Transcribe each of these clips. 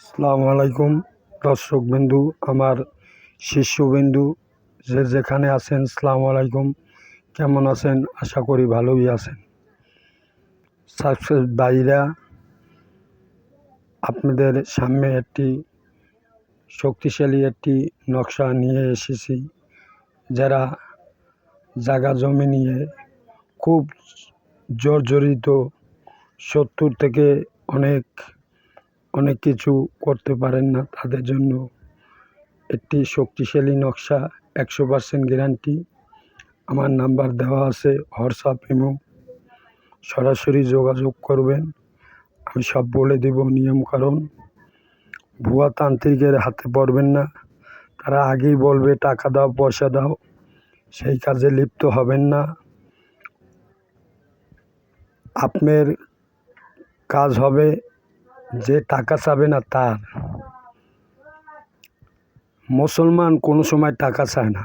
আসসালামু আলাইকুম দর্শকবিন্দু, আমার শিষ্যবিন্দু যে যেখানে আছেন, আসসালামু আলাইকুম। কেমন আছেন? আশা করি ভালোই আছেন। সাকসেস ভাইরা, আপনাদের সামনে একটি শক্তিশালী একটি নকশা নিয়ে এসেছি। যারা জায়গা জমি নিয়ে খুব জর্জরিত, 70 থেকে অনেক কিছু করতে পারেন না, তাদের জন্য একটি শক্তিশালী নকশা, 100% গ্যারান্টি। আমার নাম্বার দেওয়া আছে, হোয়াটসঅ্যাপ, ইমো, সরাসরি যোগাযোগ করবেন। আমি সব বলে দেব নিয়মকানুন। ভুয়া তান্ত্রিকের হাতে পড়বেন না। তারা আগেই বলবে টাকা দাও, পয়সা দাও, সেই কাজে লিপ্ত হবেন না। আপনার কাজ হবে যে টাকা চাবে না তার। মুসলমান কোনো সময় টাকা চায় না।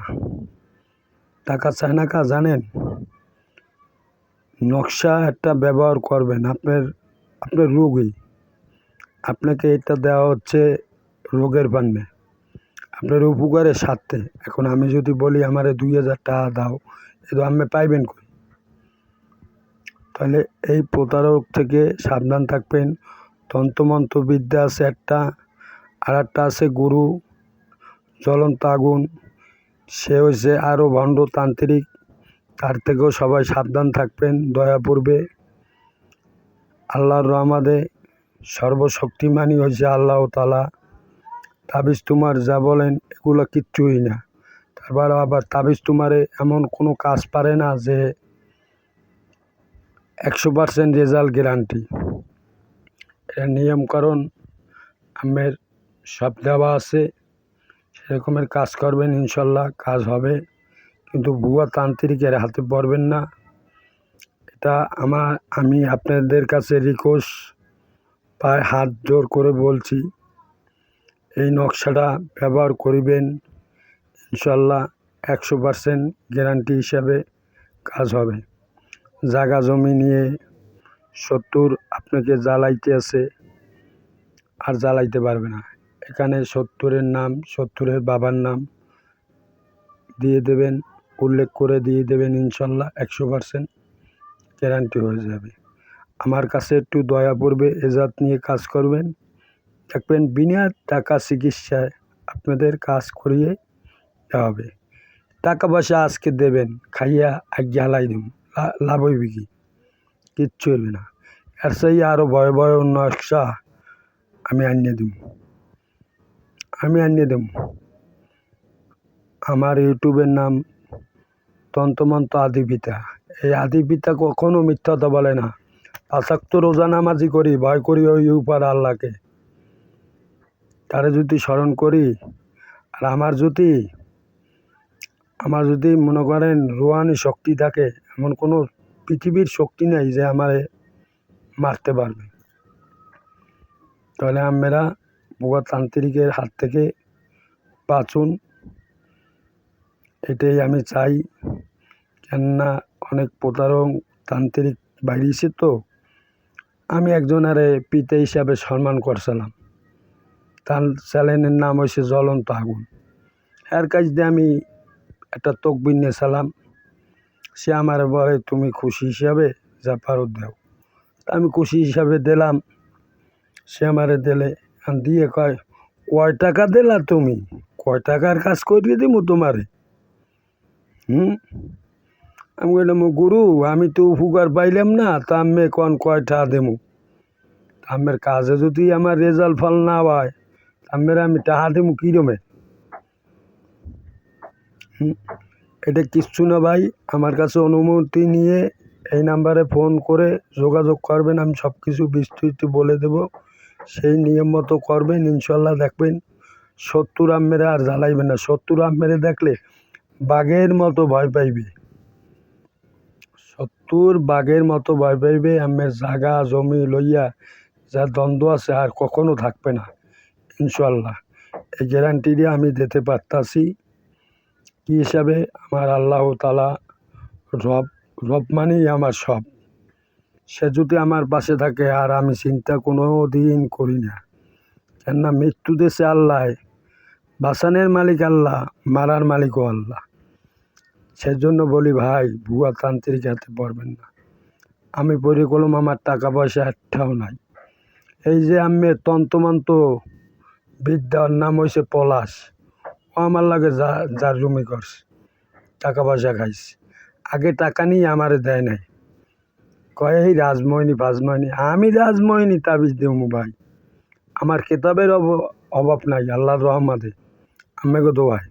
টাকা চায় না কা জানেন? নকশা একটা ব্যবহার করবেন, আপনার রোগী, আপনাকে এটা দেওয়া হচ্ছে রোগের পান্নে, আপনার উপকারের স্বার্থে। এখন আমি যদি বলি আমারে 2000 টাকা দাও, এ তো আপনি পাইবেন কই? তাহলে এই প্রতারক থেকে সাবধান থাকবেন। তন্ত্রমন্ত্র বিদ্যা আছে একটা, আর একটা আছে গুরু, জ্বলন্ত আগুন, সে হয়েছে আরও ভণ্ড তান্ত্রিক। তার থেকেও সবাই সাবধান থাকবেন। দয়া পূর্বে আল্লাহর রহমতে সর্বশক্তিমানই হয়েছে আল্লাহ তাআলা। তাবিজ তোমার যা বলেন এগুলো কিচ্ছুই না। তারপর আবার তাবিজ তোমারে এমন কোনো কাজ পারে না যে 100% রেজাল্ট গ্যারান্টি। এর নিয়মকানুন আমের সব দেওয়া আছে, সেরকমের কাজ করবেন, ইনশাল্লাহ কাজ হবে। কিন্তু ভুয়া তান্ত্রিকের হাতে পড়বেন না। এটা আমি আপনাদের কাছে রিকোয়েস্ট, পায়ে হাত জোর করে বলছি, এই নকশাটা ব্যবহার করিবেন। ইনশাল্লাহ 100% গ্যারান্টি হিসাবে কাজ হবে। জায়গা জমি নিয়ে 70 আপনাকে জ্বালাইতে আছে, আর জ্বালাইতে পারবে না। এখানে 70-এর নাম, 70-এর বাবার নাম দিয়ে দেবেন, উল্লেখ করে দিয়ে দেবেন, ইনশাল্লাহ 100% গ্যারান্টি হয়ে যাবে। আমার কাছে একটু দয়া পড়বে, এজাত নিয়ে কাজ করবেন, দেখবেন বিনা টাকা চিকিৎসায় আপনাদের কাজ করিয়ে দেওয়া হবে। টাকা পয়সা আজকে দেবেন, খাইয়া আগে হালাই দেব, লাভ হইবে কি? কিচ্ছু হইবে না। এর সেই আরও ভয় ভয় নকশা আমি আনিয়ে দেব। আমার ইউটিউবের নাম তন্ত্রমন্ত্র আদি পিতা। এই আদি পিতা কখনো মিথ্যা কথা বলে না। 5 ওয়াক্ত রোজা নামাজি করি, ভয় করি ওই উপর আল্লাহকে। তারা যদি স্মরণ করি, আর আমার যদি মনে করেন রুহানি শক্তি থাকে, এমন কোনো পৃথিবীর শক্তি নেই যে আমারে মারতে পারবে। তাহলে আমরা ভুয়া তান্ত্রিকের হাত থেকে বাঁচুন, এটাই আমি চাই। কেননা অনেক প্রতারক তান্ত্রিক বাড়িয়েছে, তো আমি একজনারে পিতা হিসাবে সম্মান করছিলাম। তার চ্যানেলের নাম হয়েছে জ্বলন্ত আগুন। এর কাছ দিয়ে আমি একটা তকবির নিয়েছিলাম। সে আমার বলে তুমি খুশি হিসাবে যা পারো দাও। আমি খুশি হিসাবে দিলাম, সে আমারে দিলে, দিয়ে কয় টাকা দিলা তুমি? কয় টাকার কাজ করিয়ে দিব তোমারে? আমি বললাম গুরু, আমি তো উপকার পাইলাম না, তা আমি কয় টাকা দেবো? আমের কাজে যদি আমার রেজাল্ট ফল না হয়, আমি টাকা দেবো কিরমে? এটা কিচ্ছু না ভাই। আমার কাছে অনুমতি নিয়ে এই নাম্বারে ফোন করে যোগাযোগ করবেন, আমি সব কিছু বিস্তৃত বলে দেব। সেই নিয়ম মতো করবেন, ইনশাল্লাহ দেখবেন 70 আমেরে আর জ্বালাইবে না। 70 আমেরে দেখলে বাঘের মতো ভয় পাইবে। 70 বাঘের মতো ভয় পাইবে। আমের জায়গা জমি লইয়া যা দ্বন্দ্ব আছে আর কখনো থাকবে না, ইনশাল্লাহ। এই গ্যারান্টিটা আমি দিতে পারতাছি। কী হিসাবে? আমার আল্লাহ তাআলা রব মানেই আমার সব। সে যদি আমার পাশে থাকে, আর আমি চিন্তা কোনো দিন করি না। কেননা মৃত্যু দেশে আল্লাহ, বাঁচানের মালিক আল্লাহ, মারার মালিকও আল্লাহ। সেজন্য বলি ভাই, ভুয়া তান্ত্রিক হাতে পড়বেন না। আমি পড়ে কলম, আমার টাকা পয়সা একটাও নাই। এই যে আমি তন্ত্রমন্ত্র বিদ্যার নাম হয়েছে পলাশ, ও আমার লাগে যার জমি করছে, টাকা পয়সা খাইছে। আগে টাকা নিয়ে আমারে দেয় নাই, কয় এই রাজমোহিনী ফাজমোহিনী। আমি রাজমোহিনী তাবিজ দেবো ভাই? আমার কেতাবের অভাব নাই, আল্লাহর রহমতে আমাকে দোয়ায়।